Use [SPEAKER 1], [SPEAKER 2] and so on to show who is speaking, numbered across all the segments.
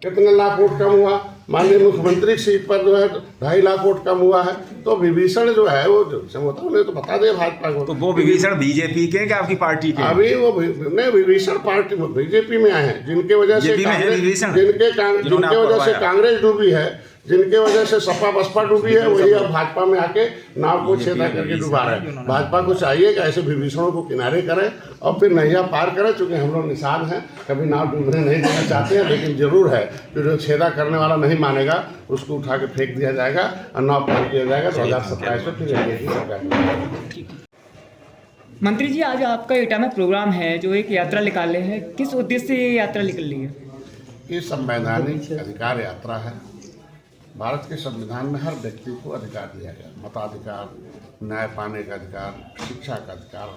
[SPEAKER 1] कितने लाख वोट कम हुआ, माननीय मुख्यमंत्री सीट पर जो है 2.5 लाख वोट कम हुआ है। तो विभीषण जो है वो जो होता है उन्हें तो बता दे भाजपा को।
[SPEAKER 2] तो वो विभीषण बीजेपी के क्या आपकी पार्टी के?
[SPEAKER 1] अभी वो नहीं, विभीषण पार्टी बीजेपी में आए हैं, जिनके वजह से जिनके वजह से कांग्रेस डूबी है, जिनके वजह से सपा बसपा डूबी है, वही अब भाजपा में आके नाव को छेदा करके डुबा रहे हैं। भाजपा को चाहिए कि ऐसे विभीषणों को किनारे करें और फिर नैया पार करें, चूंकि हम लोग निशान हैं, कभी नाव डूबने नहीं देना चाहते हैं, लेकिन जरूर है कि जो छेदा करने वाला नहीं मानेगा उसको उठा के फेंक दिया जाएगा और नाव पार किया जाएगा। 2027 में फिर एनडीए की सरकार।
[SPEAKER 3] मंत्री जी, आज आपका एटा में प्रोग्राम है, जो एक यात्रा निकाले हैं, किस उद्देश्य से ये यात्रा निकल रही है?
[SPEAKER 1] ये संवैधानिक अधिकार यात्रा है। भारत के संविधान में हर व्यक्ति को अधिकार दिया गया, मताधिकार, न्याय पाने का अधिकार, शिक्षा का अधिकार,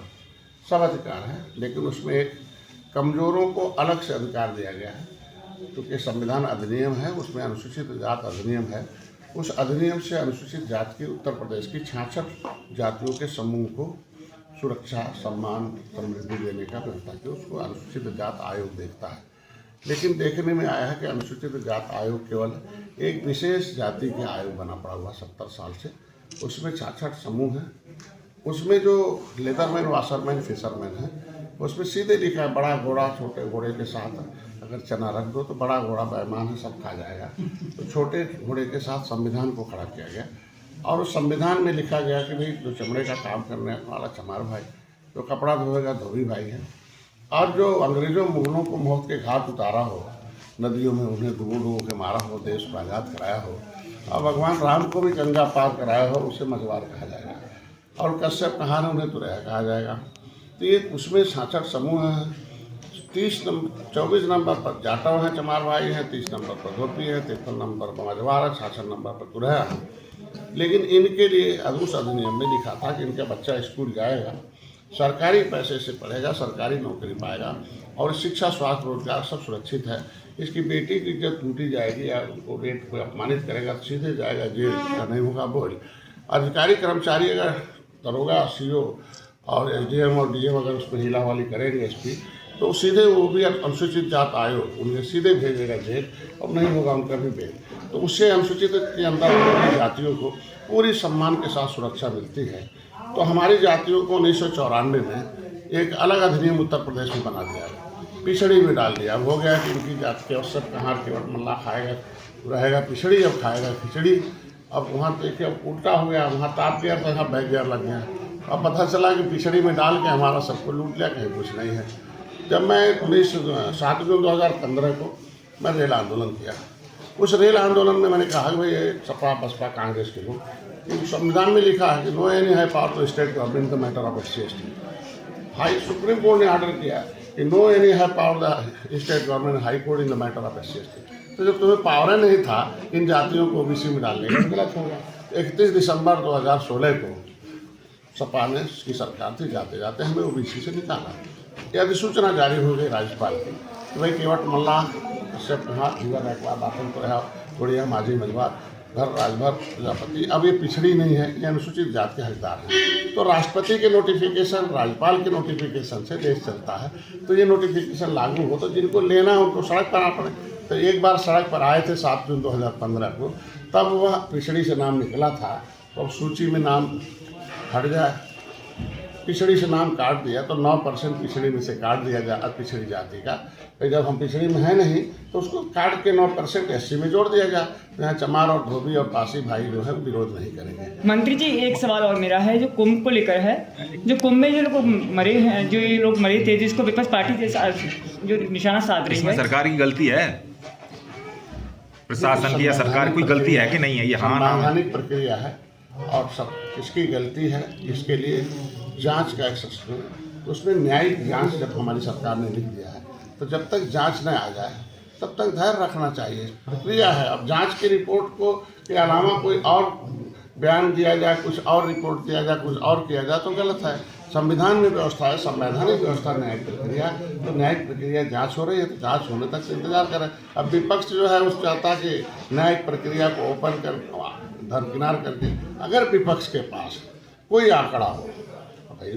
[SPEAKER 1] सब अधिकार है, लेकिन उसमें एक कमजोरों को अलग से अधिकार दिया गया है। क्योंकि संविधान अधिनियम है, उसमें अनुसूचित जात अधिनियम है। उस अधिनियम से अनुसूचित जाति की उत्तर प्रदेश की 66 जातियों के समूह को सुरक्षा, सम्मान, समृद्धि देने का व्यवस्था की, उसको अनुसूचित जात आयोग देखता है। लेकिन देखने में आया है कि अनुसूचित जात आयोग केवल एक विशेष जाति के आयोग बना पड़ा हुआ 70 साल से। उसमें 66 समूह हैं। उसमें जो लेदरमैन, वाशरमैन, फिशरमैन है, उसमें सीधे लिखा है बड़ा घोड़ा छोटे घोड़े के साथ अगर चना रख दो तो बड़ा घोड़ा बेईमान है, सब खा जाएगा। तो छोटे घोड़े के साथ संविधान को खड़ा किया गया और उस संविधान में लिखा गया कि भाई जो चमड़े का काम करने वाला चमार भाई, जो कपड़ा धोएगा धोबी भाई है, और जो अंग्रेजों मुगलों को मौत के घाट उतारा हो, नदियों में उन्हें डुबो के मारा हो, देश को आज़ाद कराया हो, और भगवान राम को भी गंगा पार कराया हो, उसे मझवार कहा जाएगा। और कश्यप कहार है, उन्हें तुरैया कहा जाएगा। तो ये उसमें 66 समूह हैं। 24 नंबर पर जाटव हैं, चमार भाई हैं, 30 नंबर पर धोबी है, 53 नंबर पर मझवार है, 66 नंबर पर तुरैया है। लेकिन इनके लिए उस अधिनियम में लिखा था कि इनका बच्चा स्कूल जाएगा, सरकारी पैसे से पढ़ेगा, सरकारी नौकरी पाएगा और शिक्षा, स्वास्थ्य, रोजगार सब सुरक्षित है। इसकी बेटी की इज्जत टूटी जाएगी या उनको रेट कोई अपमानित करेगा तो सीधे जाएगा जेल, नहीं होगा बोझ। अधिकारी कर्मचारी अगर दरोगा, सीओ और एसडीएम और डीएम अगर उसमें हिलावाली करेंगे, एसपी, तो सीधे वो भी अनुसूचित जात आयोग उन्हें सीधे भेजेगा जेल और नहीं होगा उनका भी बेल। तो उससे अनुसूचित के अंदर जातियों को पूरी सम्मान के साथ सुरक्षा मिलती है। तो हमारी जातियों को 1994 में एक अलग अधिनियम उत्तर प्रदेश में बना दिया है, पिछड़ी में डाल दिया। हो गया कि इनकी जाति के सब कहाँ केवट मल्ला खाएगा रहेगा पिछड़ी, अब खाएगा खिचड़ी। अब वहाँ देखिए अब उल्टा हो गया, वहाँ ताप गया तो यहाँ बैक गियर लग गया। अब पता चला कि पिछड़ी में डाल के हमारा सबको लूट लिया, कहीं कुछ नहीं है। जब मैं 7 जून 2015 को मैं रेल आंदोलन किया, उस रेल आंदोलन में मैंने कहा कि भाई ये सपा बसपा कांग्रेस के लोग, संविधान में लिखा है कि no any high power to state government the matter of SC ST। High supreme court ने ऑर्डर किया कि no any high power the state government high court in the matter of SC ST। तो जब तुम्हें power नहीं था इन जातियों को OBC में डालने का, गलत होगा। 31 दिसंबर 2016 को सपा ने की सरकार थी, जाते जाते हमें OBC से निकाला। यह अधिसूचना जारी हो गई राज्यपाल की कि भाई केवट मल्ला, कश्यप कुमार, जीवा गायकवाड़, दातन तुरैया, गुड़िया, माझी, मझवार, घर राजभर, प्रजापति, अब ये पिछड़ी नहीं है, ये अनुसूचित जाति के हकदार हैं। तो राष्ट्रपति के नोटिफिकेशन, राज्यपाल के नोटिफिकेशन से देश चलता है। तो ये नोटिफिकेशन लागू हो तो जिनको लेना है उनको सड़क पर आना पड़े। तो एक बार सड़क पर आए थे 7 जून 2015 को, तब वह पिछड़ी से नाम निकला था, तो अब सूची में नाम हट जाए, पिछड़ी से नाम काट दिया तो 9% पिछड़ी में से काट दिया जाए पिछड़ी जाति का। तो जब हम पिछड़ी में है नहीं तो उसको काट के 9% SC में जोड़ दिया जाए। यहाँ चमार और धोबी और पासी भाई जो है विरोध नहीं करेंगे।
[SPEAKER 3] मंत्री जी, एक सवाल और मेरा है, जो कुंभ को लेकर है, जो कुंभ में जो लोग मरे हैं, जो ये लोग मरे थे, जिसको विपक्ष पार्टी जो निशाना साध रही है,
[SPEAKER 2] सरकार की गलती है, प्रशासन की या सरकार की गलती है कि नहीं है? ये
[SPEAKER 1] संवैधानिक प्रक्रिया है और सब किसकी गलती है इसके लिए जांच का एक सिस्टम, तो उसमें न्यायिक जांच जब हमारी सरकार ने लिख दिया है, तो जब तक जांच न आ जाए तब तक धैर्य रखना चाहिए। प्रक्रिया है। अब जांच की रिपोर्ट को के अलावा कोई और बयान दिया जाए, कुछ और रिपोर्ट दिया जाए, कुछ और किया जाए तो गलत है। संविधान में व्यवस्था है, संवैधानिक व्यवस्था, न्यायिक प्रक्रिया। तो न्यायिक प्रक्रिया जांच हो रही है तो जांच होने तक इंतजार करें। अब विपक्ष जो है उस चाहता कि न्यायिक प्रक्रिया को ओपन कर दरकिनार करके, अगर विपक्ष के पास कोई आंकड़ा हो, भाई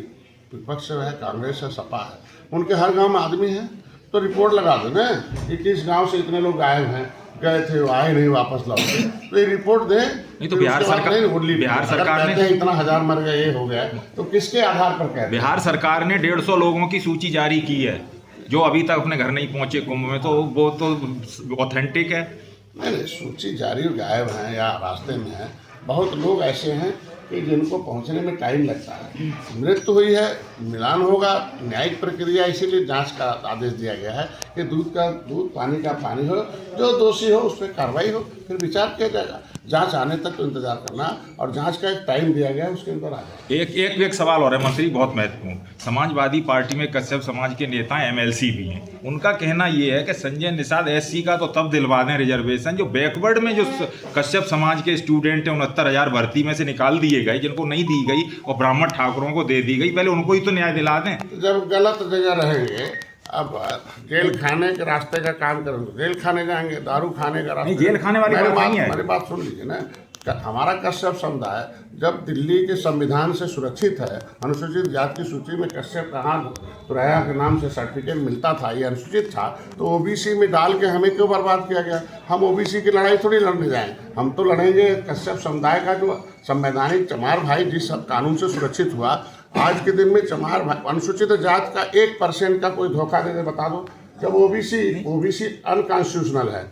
[SPEAKER 1] विपक्ष है, कांग्रेस है, सपा है, उनके हर गांव में आदमी है तो रिपोर्ट लगा दो ना कि किस गांव से इतने लोग गायब हैं, गए थे, वो आए नहीं वापस लौटे, तो ये रिपोर्ट दे।
[SPEAKER 2] नहीं तो बिहार सरकार ने
[SPEAKER 1] इतना 1000 मर गए, ये हो गया, तो किसके आधार पर कहते हैं?
[SPEAKER 2] बिहार सरकार ने 150 लोगों की सूची जारी की है जो अभी तक अपने घर नहीं पहुंचे कुंभ में, तो वो तो ऑथेंटिक है।
[SPEAKER 1] नहीं, सूची जारी गायब है या रास्ते में है। बहुत लोग ऐसे हैं कि जिनको पहुंचने में टाइम लगता है। मृत्यु हुई है, मिलान होगा, न्यायिक प्रक्रिया, इसीलिए जांच का आदेश दिया गया है कि दूध का दूध, पानी का पानी हो, जो दोषी हो उस पर कार्रवाई हो, फिर विचार किया जाएगा। जांच आने तक तो इंतजार करना, और जांच का एक टाइम दिया गया है, उसके अंदर आ जाए।
[SPEAKER 2] एक सवाल और है मंत्री, बहुत महत्वपूर्ण। समाजवादी पार्टी में कश्यप समाज के नेता MLC भी हैं, उनका कहना ये है कि संजय निषाद SC का तो तब दिलवा दें रिजर्वेशन, जो बैकवर्ड में जो कश्यप समाज के स्टूडेंट हैं 69,000 भर्ती में से निकाल दिए गए, जिनको नहीं दी गई और ब्राह्मण ठाकुरों को दे दी गई, पहले उनको ही तो न्याय दिला दें।
[SPEAKER 1] जब गलत जगह रहेंगे, अब जेल खाने के रास्ते का काम करेंगे, जेल खाने जाएंगे, दारू खाने का रास्ता,
[SPEAKER 2] जेल खाने वाली बात नहीं है।
[SPEAKER 1] हमारी बात सुन लीजिए ना। हमारा कश्यप समुदाय जब दिल्ली के संविधान से सुरक्षित है, अनुसूचित जाति की सूची में कश्यप कहाँ तुरैया के नाम से सर्टिफिकेट मिलता था, ये अनुसूचित था, तो OBC में डाल के हमें क्यों बर्बाद किया गया? हम OBC की लड़ाई थोड़ी लड़ने जाएं, हम तो लड़ेंगे कश्यप समुदाय का जो संवैधानिक चमार भाई जिस कानून से सुरक्षित हुआ। आज के दिन में चमार भाई, अनुसूचित जाति का 1% का कोई धोखा दे दे बता दो। जब OBC अनकॉन्स्टिट्यूशनल है,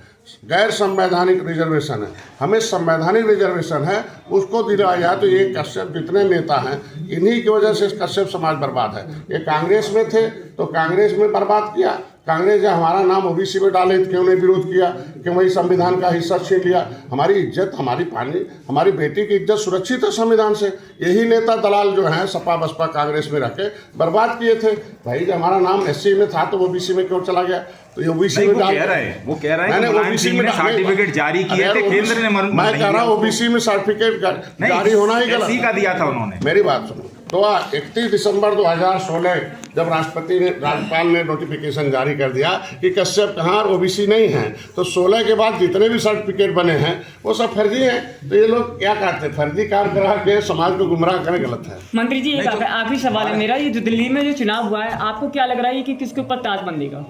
[SPEAKER 1] गैर संवैधानिक रिजर्वेशन है, हमें संवैधानिक रिजर्वेशन है, उसको दिलाया जाए, तो ये कश्यप जितने नेता हैं, इन्हीं की वजह से कश्यप समाज बर्बाद है। ये कांग्रेस में थे तो कांग्रेस में बर्बाद किया, कांग्रेस जब हमारा नाम OBC में डाले तो क्यों नहीं विरोध किया कि वही संविधान का हिस्सा छीन लिया? हमारी इज्जत, हमारी पानी, हमारी बेटी की इज्जत सुरक्षित है संविधान से। यही नेता दलाल जो हैं सपा बसपा कांग्रेस में रखे बर्बाद किए थे। भाई जब हमारा नाम SC में था तो OBC में क्यों चला गया? तो OBC में डाल,
[SPEAKER 2] वो कह रहा है OBC में सर्टिफिकेट जारी किए थे केंद्र ने। मैं
[SPEAKER 1] कह रहा हूँ OBC में सर्टिफिकेट जारी होना ही गलत।
[SPEAKER 2] SC का दिया था उन्होंने।
[SPEAKER 1] मेरी बात सुनो, तो 31 दिसंबर 2016 जब राज्यपाल ने नोटिफिकेशन जारी कर दिया कि कश्यप कहाँ और OBC नहीं है, तो 16 के बाद जितने भी सर्टिफिकेट बने हैं वो सब फर्जी हैं। तो ये लोग क्या करते हैं? फर्जी काम करा के समाज को गुमराह करना गलत है।
[SPEAKER 3] मंत्री जी, एक आखिरी सवाल है मेरा, ये जो दिल्ली में जो चुनाव हुआ है, आपको क्या लग रहा है कि किसके ऊपर ताज बंदेगा?